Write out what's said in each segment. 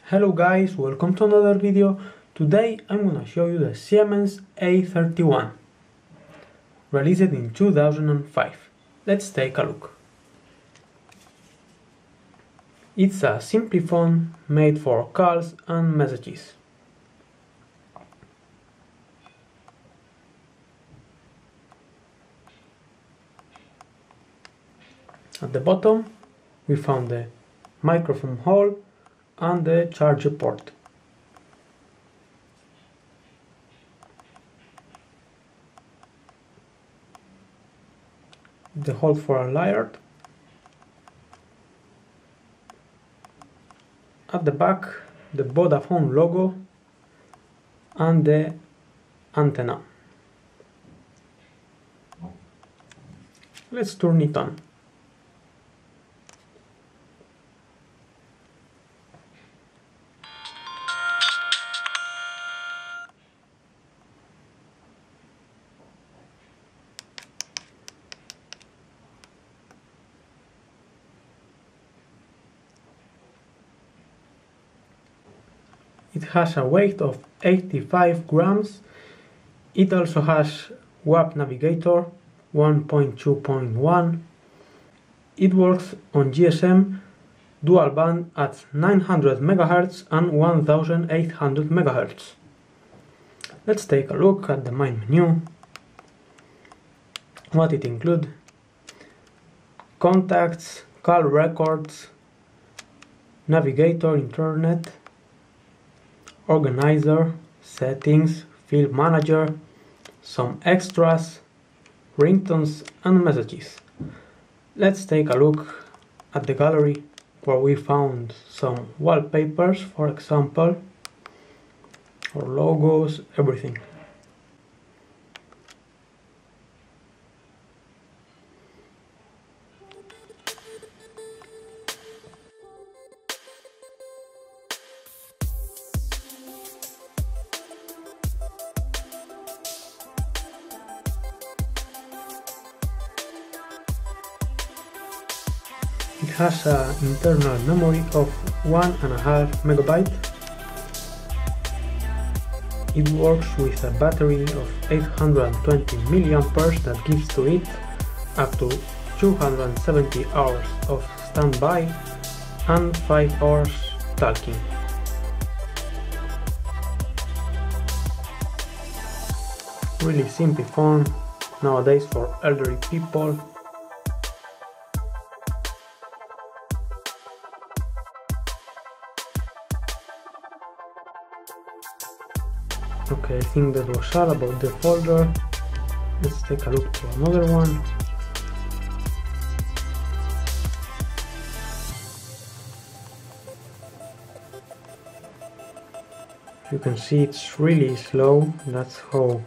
Hello guys, welcome to another video. Today I'm gonna show you the Siemens A31, released in 2005. Let's take a look. It's a simple phone made for calls and messages. At the bottom we found the microphone hole and the charger port. The hole for a light. At the back, the Vodafone logo and the antenna. Let's turn it on. It has a weight of 85 grams. It also has WAP navigator 1.2.1. It works on GSM dual band at 900 MHz and 1800 MHz. Let's take a look at the main menu. What it includes: contacts, call records, navigator, internet, organizer, settings, field manager, some extras, ringtones and messages. Let's take a look at the gallery, where we found some wallpapers, for example, or logos, everything. It has an internal memory of 1.5 MB. It works with a battery of 820 mAh that gives to it up to 270 hours of standby and 5 hours talking. Really simple phone nowadays for elderly people. Okay, I think that was all about the folder. Let's take a look to another one. You can see it's really slow. That's how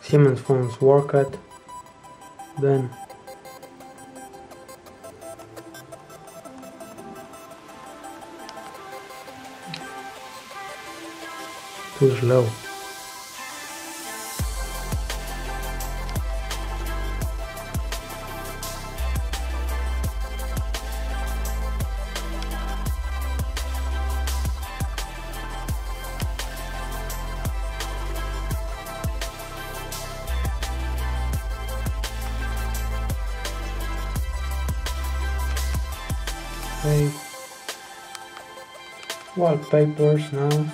Siemens phones work at. Then too slow. Okay. Wallpapers now.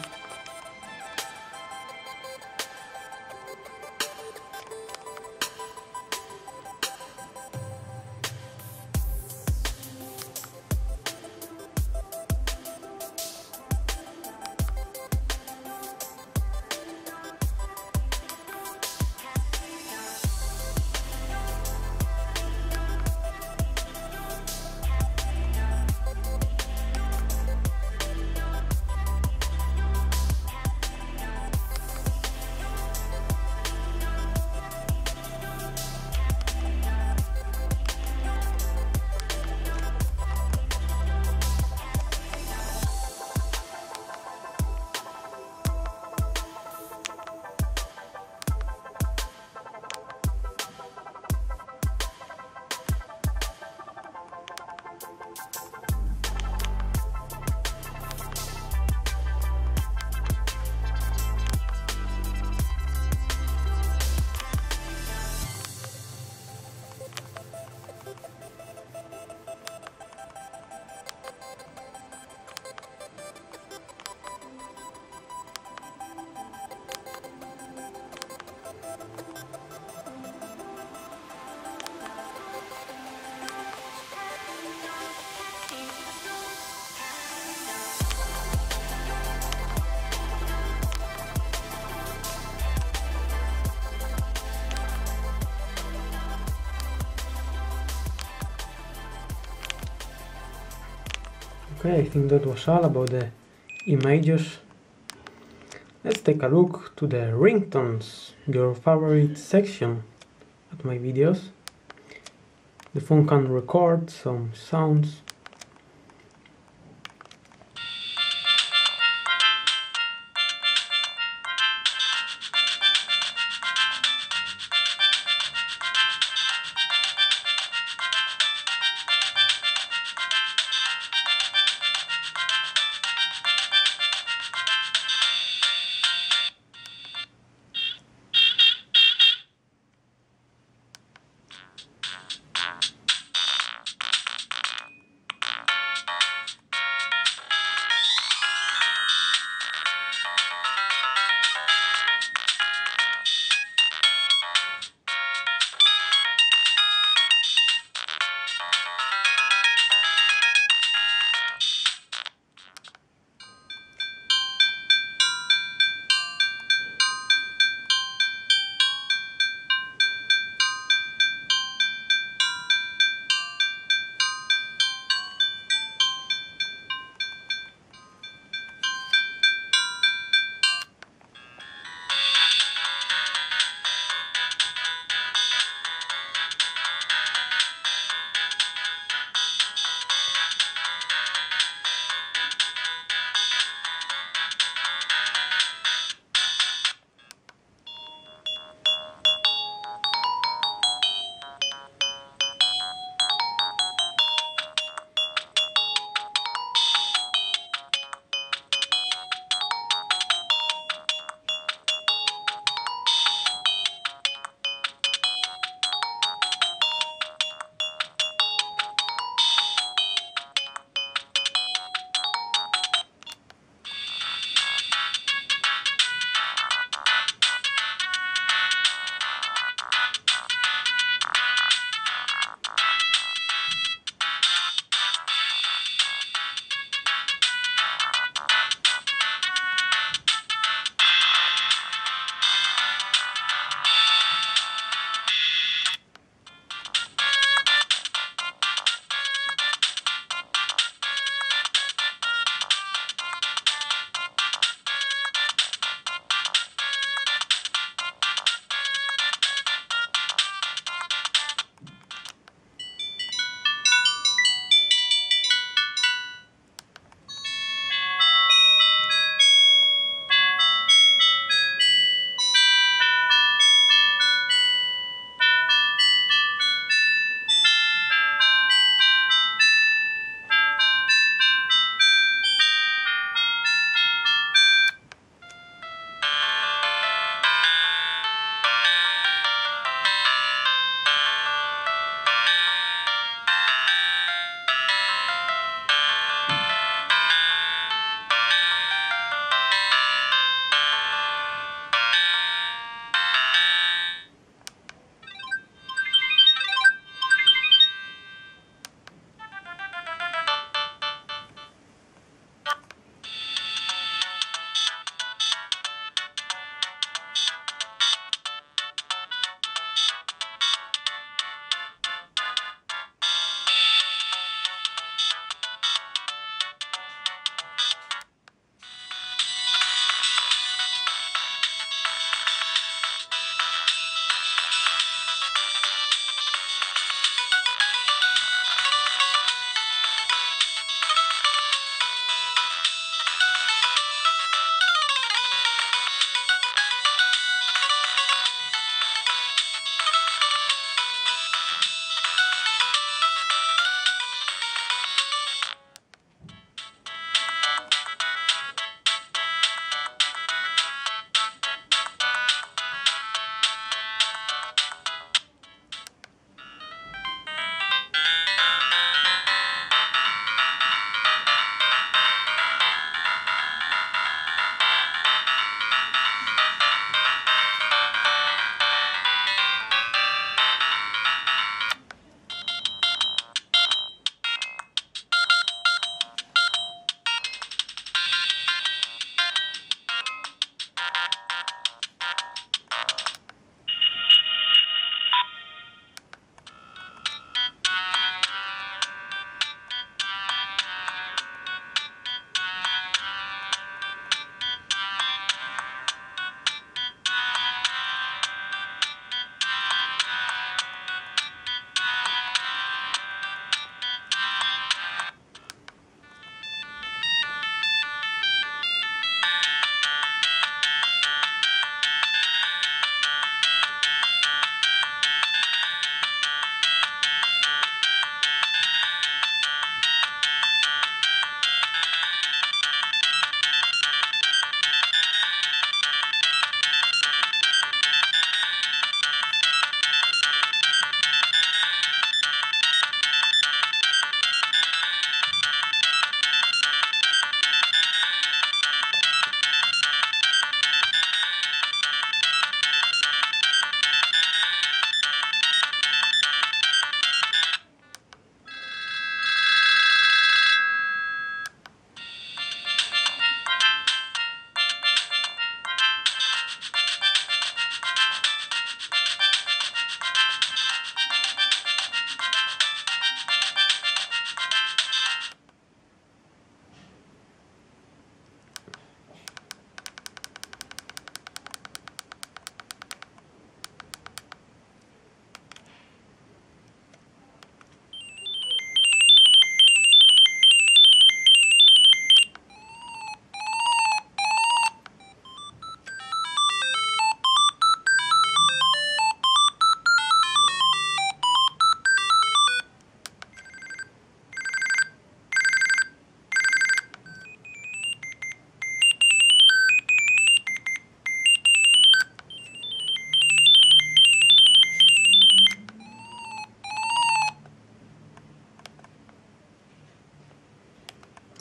Okay, I think that was all about the images. Let's take a look to the ringtones, your favorite section at my videos. The phone can record some sounds.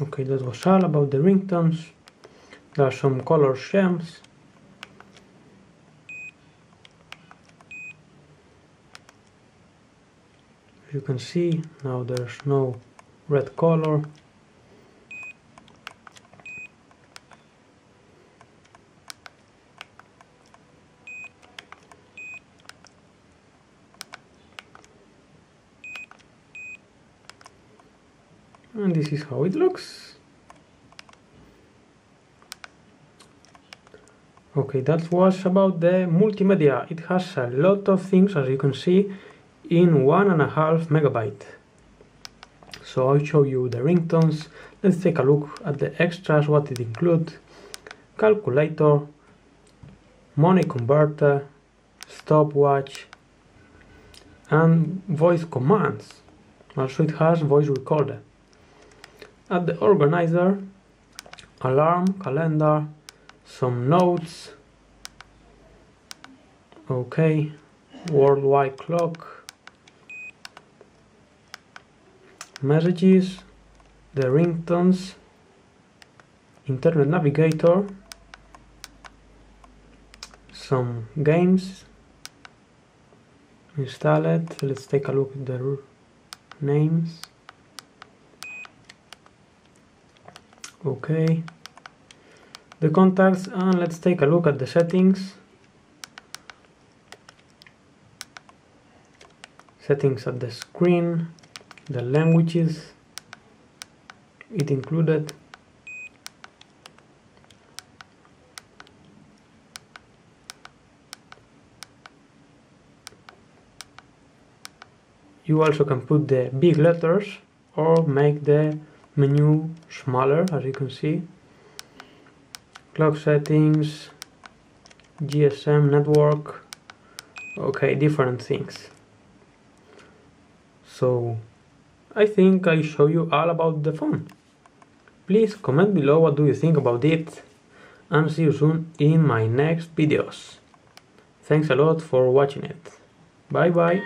Okay, that was all about the ringtones. There are some color schemes. As you can see, now there's no red color. And this is how it looks. Okay, that was about the multimedia. It has a lot of things, as you can see, in 1.5 MB. So I'll show you the ringtones. Let's take a look at the extras, what it includes. Calculator, money converter, stopwatch, and voice commands. Also it has voice recorder. At the organizer, alarm, calendar, some notes, okay, worldwide clock, messages, the ringtones, internet navigator, some games, install it. Let's take a look at the names. Okay, the contacts, and let's take a look at the settings. Settings at the screen, the languages it included, you also can put the big letters or make the menu smaller, as you can see. Clock settings, GSM network, okay, different things. So I think I show you all about the phone. Please comment below what do you think about it, and see you soon in my next videos. Thanks a lot for watching it. Bye bye.